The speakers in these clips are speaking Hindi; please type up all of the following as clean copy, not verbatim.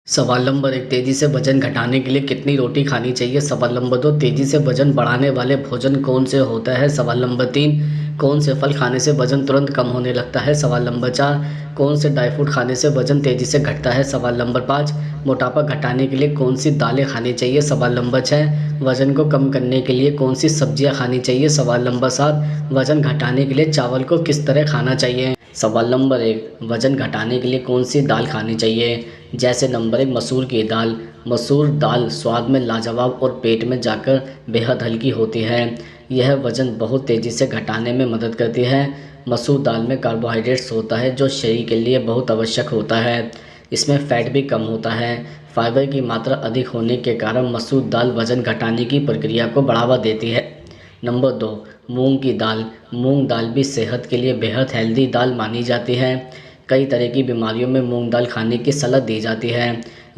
सवाल नंबर 1, तेजी से वजन घटाने के लिए कितनी रोटी खानी चाहिए? सवाल नंबर 2, तेजी से वजन बढ़ाने वाले भोजन कौन से होता है? सवाल नंबर 3, कौन से फल खाने से वजन तुरंत कम होने लगता है? सवाल नंबर 4, कौन से ड्राई फ्रूट खाने से वजन तेजी से घटता है? सवाल नंबर 5, मोटापा घटाने के लिए कौन सी दालें खानी चाहिए? सवाल नंबर 6, वजन को कम करने के लिए कौन सी सब्जियां खानी चाहिए? सवाल नंबर 7, वजन घटाने के लिए चावल को किस तरह खाना चाहिए? सवाल नंबर 1, वजन घटाने के लिए कौन सी दाल खानी चाहिए? जैसे नंबर 1, मसूर की दाल। मसूर दाल स्वाद में लाजवाब और पेट में जाकर बेहद हल्की होती है। यह वजन बहुत तेज़ी से घटाने में मदद करती है। मसूर दाल में कार्बोहाइड्रेट्स होता है जो शरीर के लिए बहुत आवश्यक होता है। इसमें फैट भी कम होता है। फाइबर की मात्रा अधिक होने के कारण मसूर दाल वजन घटाने की प्रक्रिया को बढ़ावा देती है। नंबर 2, मूंग की दाल। मूंग दाल भी सेहत के लिए बेहद हेल्दी दाल मानी जाती है। कई तरह की बीमारियों में मूंग दाल खाने की सलाह दी जाती है।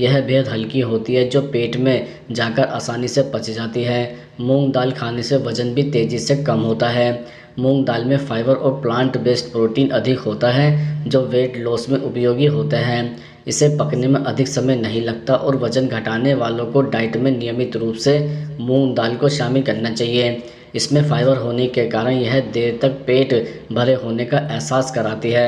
यह बेहद हल्की होती है जो पेट में जाकर आसानी से पच जाती है। मूंग दाल खाने से वजन भी तेज़ी से कम होता है। मूंग दाल में फाइबर और प्लांट बेस्ड प्रोटीन अधिक होता है जो वेट लॉस में उपयोगी होते हैं। इसे पकने में अधिक समय नहीं लगता और वजन घटाने वालों को डाइट में नियमित रूप से मूंग दाल को शामिल करना चाहिए। इसमें फाइबर होने के कारण यह देर तक पेट भरे होने का एहसास कराती है।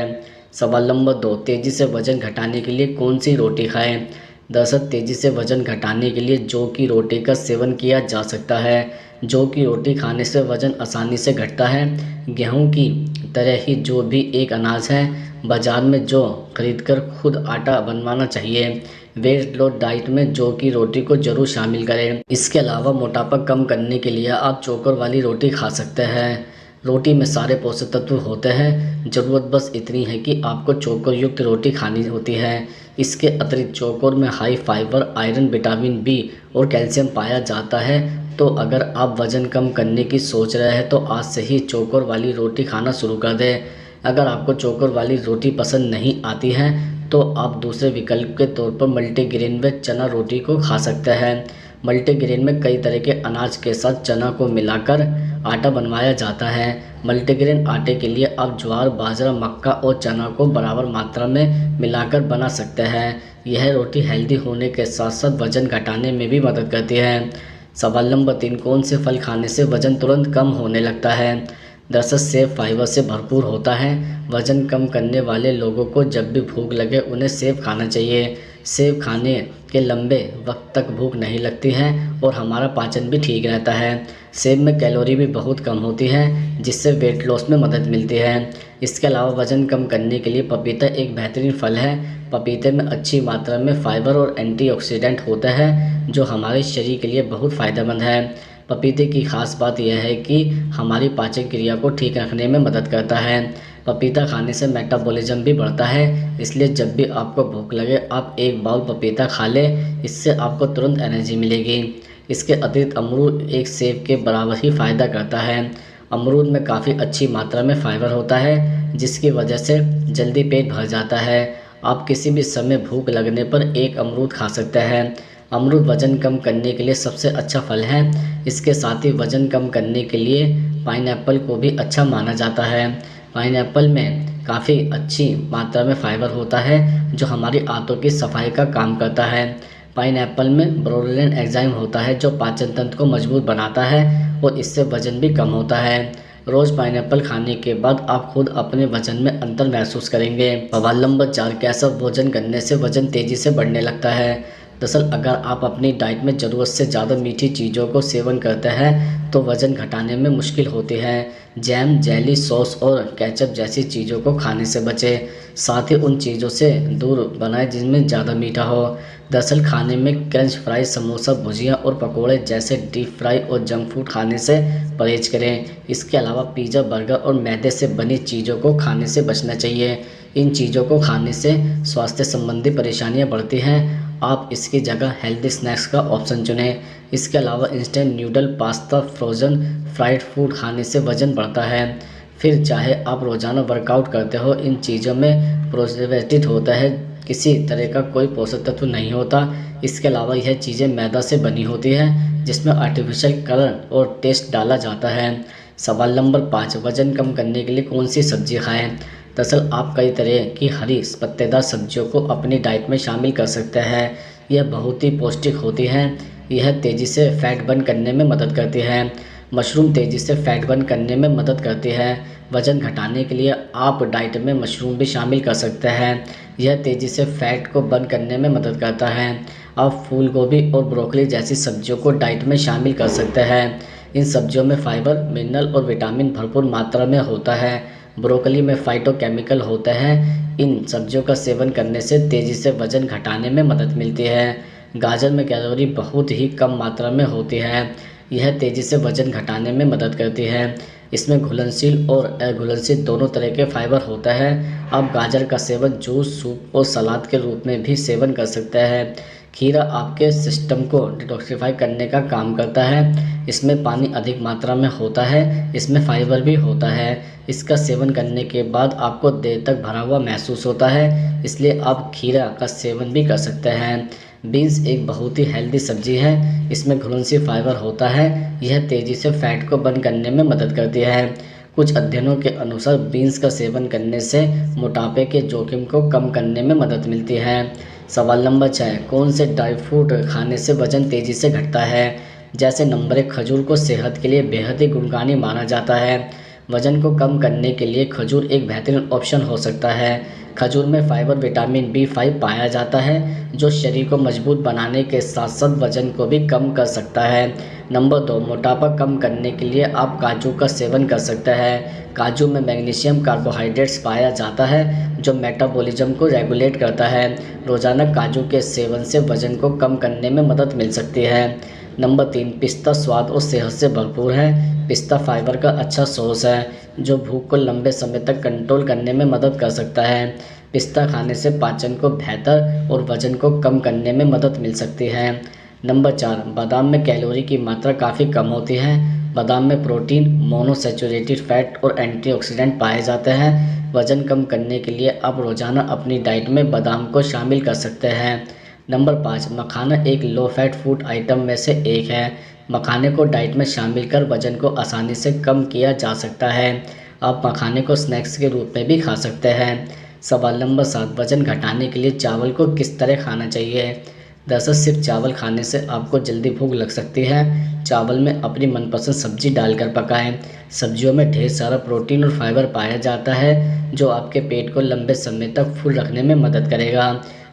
सवाल नंबर 2, तेज़ी से वजन घटाने के लिए कौन सी रोटी खाएं? दरअसल तेज़ी से वजन घटाने के लिए जौ की रोटी का सेवन किया जा सकता है। जौ की रोटी खाने से वजन आसानी से घटता है। गेहूं की तरह ही जौ भी एक अनाज है। बाजार में जौ खरीदकर खुद आटा बनवाना चाहिए। वेट लॉस डाइट में जौ की रोटी को जरूर शामिल करें। इसके अलावा मोटापा कम करने के लिए आप चोकर वाली रोटी खा सकते हैं। रोटी में सारे पोषक तत्व होते हैं, ज़रूरत बस इतनी है कि आपको चोकर युक्त रोटी खानी होती है। इसके अतिरिक्त चोकर में high fibre, iron, vitamin B और कैल्शियम पाया जाता है। तो अगर आप वज़न कम करने की सोच रहे हैं तो आज से ही चोकर वाली रोटी खाना शुरू कर दें। अगर आपको चोकर वाली रोटी पसंद नहीं आती है तो आप दूसरे विकल्प के तौर पर मल्टीग्रेन व चना रोटी को खा सकते हैं। मल्टीग्रेन में कई तरह के अनाज के साथ चना को मिलाकर आटा बनवाया जाता है। मल्टीग्रेन आटे के लिए आप ज्वार, बाजरा, मक्का और चना को बराबर मात्रा में मिलाकर बना सकते हैं। यह रोटी हेल्दी होने के साथ साथ वजन घटाने में भी मदद करती है। सवाल नंबर 3, कौन से फल खाने से वजन तुरंत कम होने लगता है? दरअसल सेब फाइबर से भरपूर होता है। वजन कम करने वाले लोगों को जब भी भूख लगे उन्हें सेब खाना चाहिए। सेब खाने के लंबे वक्त तक भूख नहीं लगती है और हमारा पाचन भी ठीक रहता है। सेब में कैलोरी भी बहुत कम होती है जिससे वेट लॉस में मदद मिलती है। इसके अलावा वजन कम करने के लिए पपीता एक बेहतरीन फल है। पपीते में अच्छी मात्रा में फाइबर और एंटीऑक्सीडेंट होता है जो हमारे शरीर के लिए बहुत फ़ायदेमंद है। पपीते की खास बात यह है कि हमारी पाचन क्रिया को ठीक रखने में मदद करता है। पपीता खाने से मेटाबॉलिज्म भी बढ़ता है, इसलिए जब भी आपको भूख लगे आप एक बाउल पपीता खा लें, इससे आपको तुरंत एनर्जी मिलेगी। इसके अतिरिक्त अमरूद एक सेब के बराबर ही फ़ायदा करता है। अमरूद में काफ़ी अच्छी मात्रा में फाइबर होता है जिसकी वजह से जल्दी पेट भर जाता है। आप किसी भी समय भूख लगने पर एक अमरूद खा सकते हैं। अमरूद वज़न कम करने के लिए सबसे अच्छा फल है। इसके साथ ही वज़न कम करने के लिए पाइनएप्पल को भी अच्छा माना जाता है। पाइनएप्पल में काफ़ी अच्छी मात्रा में फाइबर होता है जो हमारी आंतों की सफाई का काम करता है। पाइनएप्पल में ब्रोलीन एंजाइम होता है जो पाचन तंत्र को मजबूत बनाता है और इससे वज़न भी कम होता है। रोज़ पाइनएप्पल खाने के बाद आप खुद अपने वज़न में अंतर महसूस करेंगे। सवाल नंबर 4, कैसा भोजन करने से वज़न तेज़ी से बढ़ने लगता है? दरअसल अगर आप अपनी डाइट में ज़रूरत से ज़्यादा मीठी चीज़ों को सेवन करते हैं तो वज़न घटाने में मुश्किल होती है। जैम, जेली, सॉस और केचप जैसी चीज़ों को खाने से बचें। साथ ही उन चीज़ों से दूर बनाएं जिनमें ज़्यादा मीठा हो। दरअसल खाने में क्रंच फ्राई, समोसा, भुजिया और पकोड़े जैसे डीप फ्राई और जंक फूड खाने से परहेज करें। इसके अलावा पिज़्ज़ा, बर्गर और मैदे से बनी चीज़ों को खाने से बचना चाहिए। इन चीज़ों को खाने से स्वास्थ्य संबंधी परेशानियां बढ़ती हैं। आप इसकी जगह हेल्दी स्नैक्स का ऑप्शन चुनें। इसके अलावा instant noodle, pasta, frozen fried food खाने से वज़न बढ़ता है। फिर चाहे आप रोज़ाना वर्कआउट करते हो, इन चीज़ों में प्रिजर्वेटिव होता है, किसी तरह का कोई पोषक तत्व नहीं होता। इसके अलावा यह चीज़ें मैदा से बनी होती है जिसमें आर्टिफिशियल कलर और टेस्ट डाला जाता है। सवाल नंबर 5, वज़न कम करने के लिए कौन सी सब्जी खाएं? दरअसल आप कई तरह की हरी पत्तेदार सब्जियों को अपनी डाइट में शामिल कर सकते हैं। यह बहुत ही पौष्टिक होती हैं। यह तेज़ी से फैट बर्न करने में मदद करती है। मशरूम तेज़ी से फैट बर्न करने में मदद करती है। वज़न घटाने के लिए आप डाइट में मशरूम भी शामिल कर सकते हैं। यह तेज़ी से फैट को बर्न करने में मदद करता है। आप फूल गोभी और ब्रोकली जैसी सब्जियों को डाइट में शामिल कर सकते हैं। इन सब्जियों में फाइबर, मिनरल और विटामिन भरपूर मात्रा में होता है। ब्रोकली में फाइटोकेमिकल होते हैं। इन सब्जियों का सेवन करने से तेज़ी से वज़न घटाने में मदद मिलती है। गाजर में कैलोरी बहुत ही कम मात्रा में होती है। यह तेज़ी से वज़न घटाने में मदद करती है। इसमें घुलनशील और अघुलनशील दोनों तरह के फाइबर होता है। आप गाजर का सेवन जूस, सूप और सलाद के रूप में भी सेवन कर सकते हैं। खीरा आपके सिस्टम को डिटॉक्सिफाई करने का काम करता है। इसमें पानी अधिक मात्रा में होता है। इसमें फाइबर भी होता है। इसका सेवन करने के बाद आपको देर तक भरा हुआ महसूस होता है, इसलिए आप खीरा का सेवन भी कर सकते हैं। बीन्स एक बहुत ही हेल्दी सब्जी है। इसमें घुलनशील फाइबर होता है। यह तेज़ी से फैट को बर्न करने में मदद करती है। कुछ अध्ययनों के अनुसार बीन्स का सेवन करने से मोटापे के जोखिम को कम करने में मदद मिलती है। सवाल नंबर 6, कौन से ड्राई फ्रूट खाने से वज़न तेज़ी से घटता है? जैसे नंबर 1, खजूर को सेहत के लिए बेहद ही गुणकारी माना जाता है। वज़न को कम करने के लिए खजूर एक बेहतरीन ऑप्शन हो सकता है। खजूर में फाइबर, विटामिन B5 पाया जाता है, जो शरीर को मजबूत बनाने के साथ साथ वज़न को भी कम कर सकता है। नंबर 2, मोटापा कम करने के लिए आप काजू का सेवन कर सकते हैं। काजू में मैग्नीशियम कार्बोहाइड्रेट्स पाया जाता है, जो मेटाबॉलिज्म को रेगुलेट करता है। रोज़ाना काजू के सेवन से वज़न को कम करने में मदद मिल सकती है। नंबर 3, पिस्ता स्वाद और सेहत से भरपूर है। पिस्ता फाइबर का अच्छा सोर्स है, जो भूख को लंबे समय तक कंट्रोल करने में मदद कर सकता है। पिस्ता खाने से पाचन को बेहतर और वज़न को कम करने में मदद मिल सकती है। नंबर 4, बादाम में कैलोरी की मात्रा काफ़ी कम होती है। बादाम में प्रोटीन, मोनोसैचुरेटेड फैट और एंटीऑक्सीडेंट पाए जाते हैं। वज़न कम करने के लिए आप रोज़ाना अपनी डाइट में बादाम को शामिल कर सकते हैं। नंबर 5, मखाना एक लो फैट फूड आइटम में से एक है। मखाने को डाइट में शामिल कर वज़न को आसानी से कम किया जा सकता है। आप मखाने को स्नैक्स के रूप में भी खा सकते हैं। सवाल नंबर 7, वज़न घटाने के लिए चावल को किस तरह खाना चाहिए? दरअसल सिर्फ चावल खाने से आपको जल्दी भूख लग सकती है। चावल में अपनी मनपसंद सब्जी डालकर पकाएं। सब्जियों में ढेर सारा प्रोटीन और फाइबर पाया जाता है, जो आपके पेट को लंबे समय तक फुल रखने में मदद करेगा।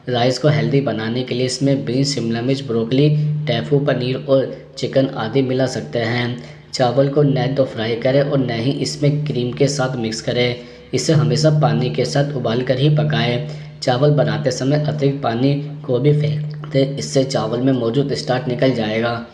राइस को हेल्दी बनाने के लिए इसमें बीन्स, शिमला मिर्च, ब्रोकली, टोफू, पनीर और चिकन आदि मिला सकते हैं। चावल को न तो फ्राई करें और न ही इसमें क्रीम के साथ मिक्स करें। इसे हमेशा पानी के साथ उबाल कर ही पकाएं। चावल बनाते समय अतिरिक्त पानी को भी फेंक दें, इससे चावल में मौजूद स्टार्च निकल जाएगा।